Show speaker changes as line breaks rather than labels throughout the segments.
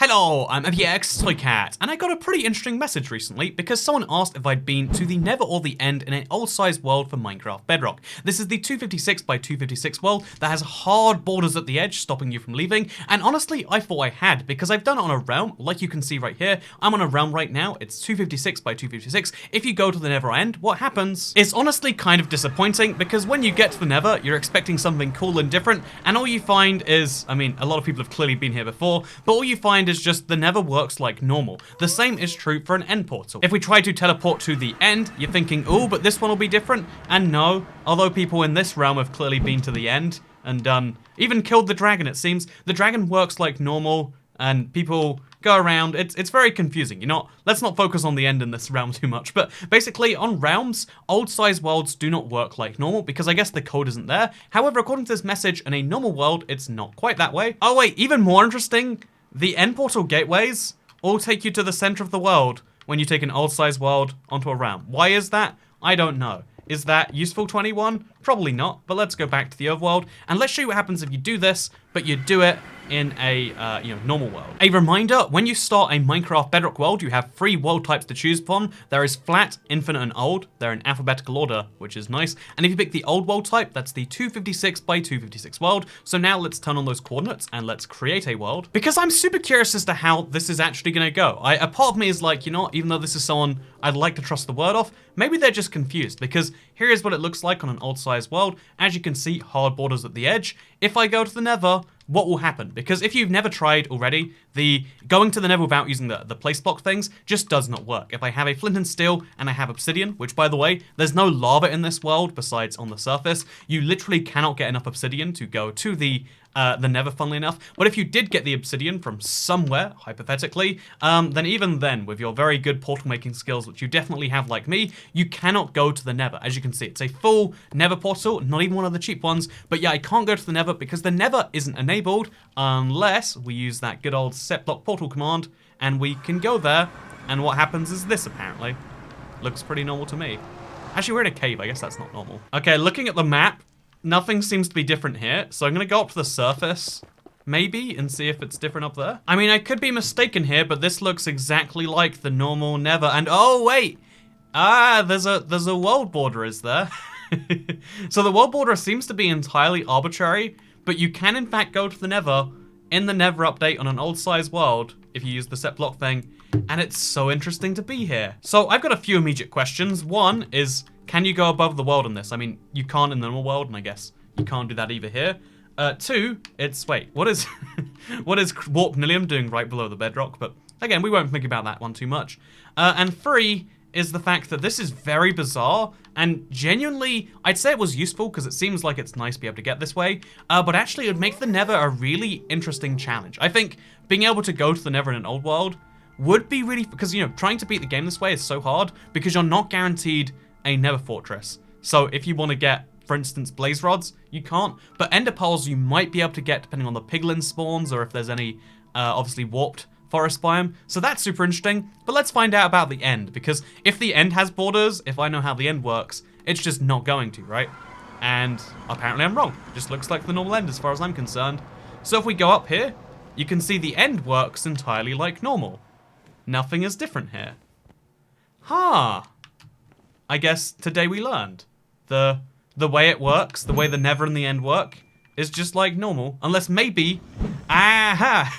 Hello, I'm ToycatA, and I got a pretty interesting message recently because someone asked if I'd been to the Never or the End in an old-sized world for Minecraft Bedrock. This is the 256 by 256 world that has hard borders at the edge stopping you from leaving, and honestly, I thought I had because I've done it on a realm, like you can see right here. I'm on a realm right now, it's 256 by 256. If you go to the Never End, what happens? It's honestly kind of disappointing because when you get to the Never, you're expecting something cool and different, and all you find is, I mean, a lot of people have clearly been here before, but all you find is just the Never works like normal. The same is true for an end portal. If we try to teleport to the end, you're thinking, oh, but this one will be different. And no, although people in this realm have clearly been to the end and done, even killed the dragon, it seems. The dragon works like normal and people go around. It's very confusing. Let's not focus on the end in this realm too much, but basically on realms, old-sized worlds do not work like normal because I guess the code isn't there. However, according to this message, in a normal world, it's not quite that way. Oh wait, even more interesting, the end portal gateways all take you to the center of the world when you take an old-sized world onto a realm. Why is that? I don't know. Is that useful to anyone? Probably not, but let's go back to the overworld and let's show you what happens if you do this, but you do it in a normal world. A reminder, when you start a Minecraft Bedrock world, you have 3 world types to choose from. There is flat, infinite, and old. They're in alphabetical order, which is nice. And if you pick the old world type, that's the 256 by 256 world. So now let's turn on those coordinates and let's create a world. Because I'm super curious as to how this is actually gonna go. A part of me is like, even though this is someone I'd like to trust the word of, maybe they're just confused because here is what it looks like on an old-sized world. As you can see, hard borders at the edge. If I go to the Nether, what will happen? Because if you've never tried already, the going to the Nether without using the place block things just does not work. If I have a flint and steel and I have obsidian, which by the way, there's no lava in this world besides on the surface, you literally cannot get enough obsidian to go to the Nether, funnily enough. But if you did get the obsidian from somewhere, hypothetically, then even then, with your very good portal making skills, which you definitely have like me, you cannot go to the Nether. As you can see, it's a full Nether portal, not even one of the cheap ones. But yeah, I can't go to the Nether because the Nether isn't enabled unless we use that good old set block portal command, and we can go there, and what happens is this, apparently. Looks pretty normal to me. Actually, we're in a cave, I guess that's not normal. Okay, looking at the map, nothing seems to be different here, so I'm gonna go up to the surface, maybe, and see if it's different up there. I mean, I could be mistaken here, but this looks exactly like the normal Nether, and oh, wait! There's a world border, is there? So the world border seems to be entirely arbitrary, but you can in fact go to the Nether in the Nether update on an old-sized world if you use the set block thing, and it's so interesting to be here. So I've got a few immediate questions. One is, can you go above the world in this? I mean, you can't in the normal world, and I guess you can't do that either here. 2, it's, wait, what is what is Warp Nilium doing right below the bedrock? But again, we won't think about that one too much. And 3 is the fact that this is very bizarre, and genuinely, I'd say it was useful because it seems like it's nice to be able to get this way, but actually it would make the Nether a really interesting challenge. I think being able to go to the Nether in an old world would be really, because, trying to beat the game this way is so hard because you're not guaranteed a Nether fortress. So if you want to get, for instance, blaze rods, you can't, but ender pearls you might be able to get depending on the piglin spawns or if there's any, obviously warped forest biome. So that's super interesting, but let's find out about the end, because if the end has borders, if I know how the end works, it's just not going to, right? And apparently I'm wrong. It just looks like the normal end as far as I'm concerned. So if we go up here, you can see the end works entirely like normal. Nothing is different here. I guess today we learned. The way it works, the way the Nether and the end work, is just like normal. Unless maybe, that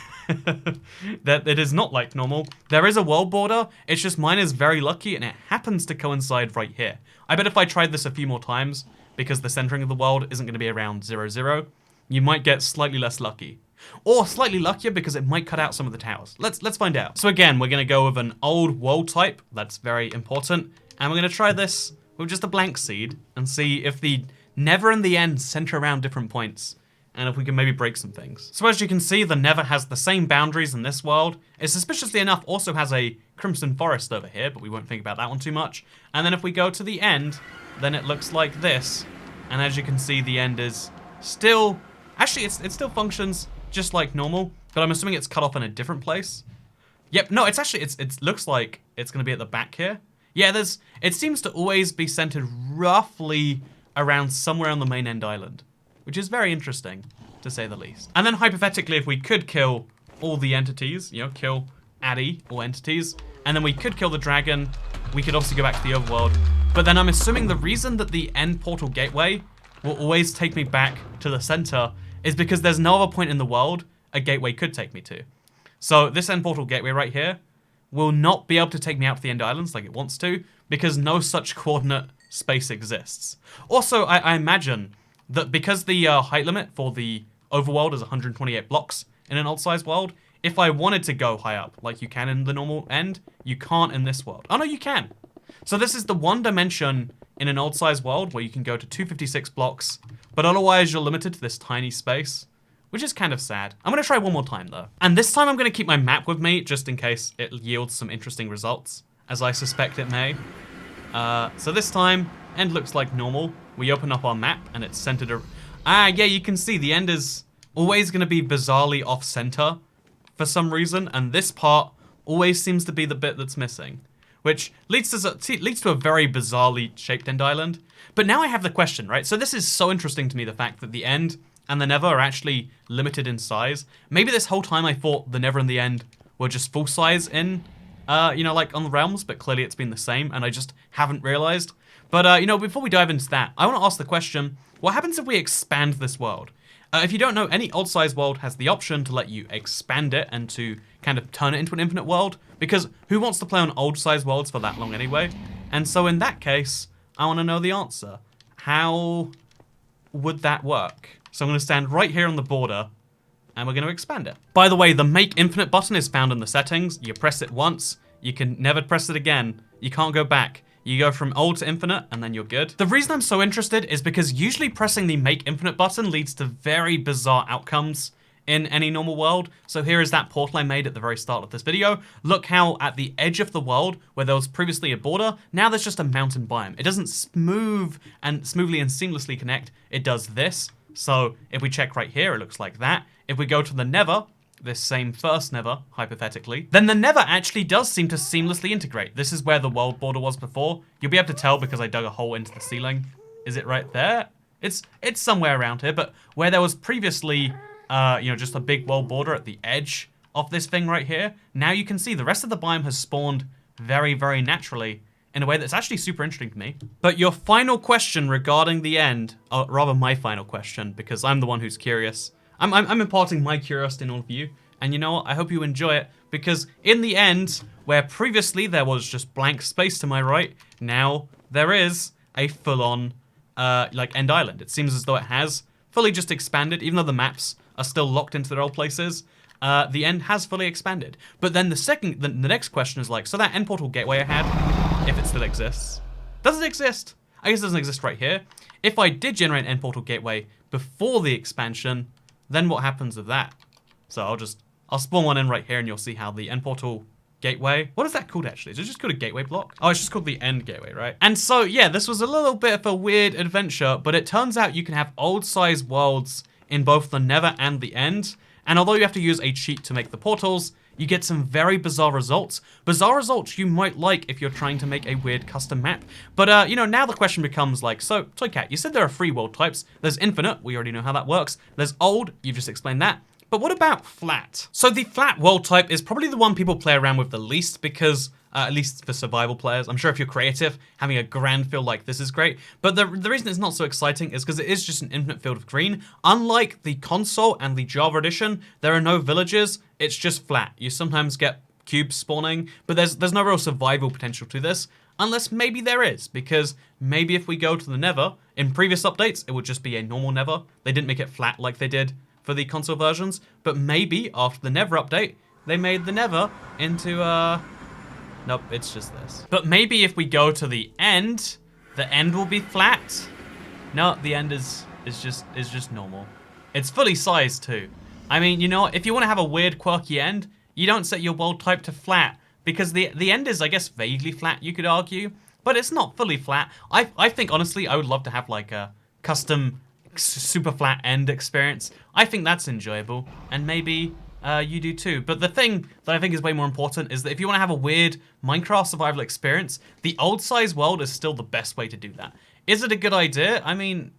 it is not like normal. There is a world border, it's just mine is very lucky and it happens to coincide right here. I bet if I tried this a few more times, because the centering of the world isn't going to be around 0, 0, you might get slightly less lucky. Or slightly luckier because it might cut out some of the towers. Let's find out. So again, we're going to go with an old world type, that's very important, and we're going to try this with just a blank seed and see if the Nether and the end center around different points, and if we can maybe break some things. So as you can see, the Nether has the same boundaries in this world. It suspiciously enough also has a crimson forest over here, but we won't think about that one too much. And then if we go to the end, then it looks like this. And as you can see, the end is still, actually it still functions just like normal, but I'm assuming it's cut off in a different place. Yep, no, it's actually, it looks like it's gonna be at the back here. Yeah, it seems to always be centered roughly around somewhere on the main end island, which is very interesting, to say the least. And then hypothetically, if we could kill all the entities, you know, kill Addy, all entities, and then we could kill the dragon. We could also go back to the overworld. But then I'm assuming the reason that the end portal gateway will always take me back to the center is because there's no other point in the world a gateway could take me to. So this end portal gateway right here will not be able to take me out to the end islands like it wants to because no such coordinate space exists. Also, I imagine that because the height limit for the overworld is 128 blocks in an old-sized world, if I wanted to go high up like you can in the normal end, you can't in this world. Oh no, you can. So this is the one dimension in an old-sized world where you can go to 256 blocks, but otherwise you're limited to this tiny space, which is kind of sad. I'm gonna try one more time though. And this time I'm gonna keep my map with me just in case it yields some interesting results, as I suspect it may. So this time, end looks like normal. We open up our map and it's centered. Yeah, you can see the end is always gonna be bizarrely off-center for some reason, and this part always seems to be the bit that's missing, which leads to a very bizarrely shaped end island. But now I have the question, right? So this is so interesting to me, the fact that the end and the Nether are actually limited in size. Maybe this whole time I thought the Nether and the end were just full size in, you know, like on the realms, but clearly it's been the same and I just haven't realized. But, you know, before we dive into that, I want to ask the question, what happens if we expand this world? If you don't know, any old-sized world has the option to let you expand it and to kind of turn it into an infinite world, because who wants to play on old-sized worlds for that long anyway? And so in that case, I want to know the answer. How would that work? So I'm going to stand right here on the border, and we're going to expand it. By the way, the Make Infinite button is found in the settings. You press it once, you can never press it again. You can't go back. You go from old to infinite, and then you're good. The reason I'm so interested is because usually pressing the Make Infinite button leads to very bizarre outcomes in any normal world. So here is that portal I made at the very start of this video. Look how at the edge of the world, where there was previously a border, now there's just a mountain biome. It doesn't smoothly and seamlessly connect. It does this. So if we check right here, it looks like that. If we go to the Nether, this same first Nether, hypothetically, then the Nether actually does seem to seamlessly integrate. This is where the world border was before. You'll be able to tell because I dug a hole into the ceiling. Is it right there? It's somewhere around here, but where there was previously, you know, just a big world border at the edge of this thing right here, now you can see the rest of the biome has spawned very, very naturally in a way that's actually super interesting to me. But your final question regarding the end, or rather my final question, because I'm the one who's curious, I'm imparting my curiosity in all of you, and you know what, I hope you enjoy it, because in the end, where previously there was just blank space to my right, now there is a full-on, like, end island. It seems as though it has fully just expanded, even though the maps are still locked into their old places. The end has fully expanded. But then the next question is like, so that end portal gateway I had, if it still exists, does it exist? I guess it doesn't exist right here. If I did generate an end portal gateway before the expansion, then what happens with that? So I'll spawn one in right here and you'll see how the end portal gateway, what is that called actually? Is it just called a gateway block? Oh, it's just called the end gateway, right? And so, yeah, this was a little bit of a weird adventure, but it turns out you can have old-sized worlds in both the Nether and the end. And although you have to use a cheat to make the portals, you get some very bizarre results. Bizarre results you might like if you're trying to make a weird custom map. But, you know, now the question becomes like, so, ToycatA, you said there are 3 world types. There's infinite, we already know how that works. There's old, you've just explained that. But what about flat? So the flat world type is probably the one people play around with the least because, at least for survival players, I'm sure if you're creative, having a grand field like this is great. But the reason it's not so exciting is because it is just an infinite field of green. Unlike the console and the Java edition, there are no villages, it's just flat. You sometimes get cubes spawning, but there's no real survival potential to this. Unless maybe there is, because maybe if we go to the Nether, in previous updates, it would just be a normal Nether. They didn't make it flat like they did for the console versions, but maybe after the Nether update, they made the Nether into, nope, it's just this. But maybe if we go to the end will be flat. No, the end is just normal. It's fully sized too. I mean, you know, if you want to have a weird, quirky end, you don't set your world type to flat, because the end is, I guess, vaguely flat, you could argue, but it's not fully flat. I think, honestly, I would love to have, like, a custom super flat end experience. I think that's enjoyable, and maybe you do too. But the thing that I think is way more important is that if you want to have a weird Minecraft survival experience, the old size world is still the best way to do that. Is it a good idea? I mean,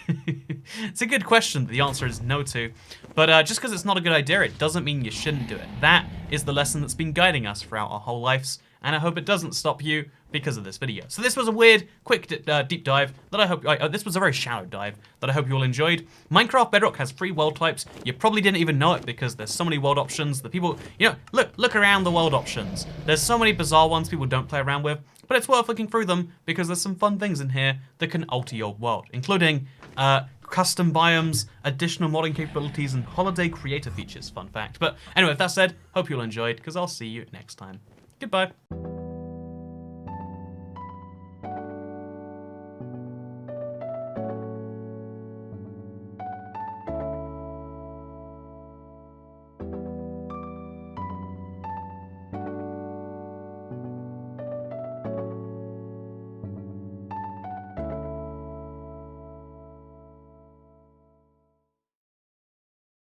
It's a good question, but the answer is no to. But just because it's not a good idea, it doesn't mean you shouldn't do it. That is the lesson that's been guiding us throughout our whole lives, and I hope it doesn't stop you because of this video. So this was a weird, quick deep dive that I hope, this was a very shallow dive that I hope you all enjoyed. Minecraft Bedrock has 3 world types. You probably didn't even know it because there's so many world options. The people, look around the world options. There's so many bizarre ones people don't play around with, but it's worth looking through them because there's some fun things in here that can alter your world, including custom biomes, additional modding capabilities, and holiday creator features, fun fact. But anyway, with that said, hope you all enjoyed, because I'll see you next time. Goodbye.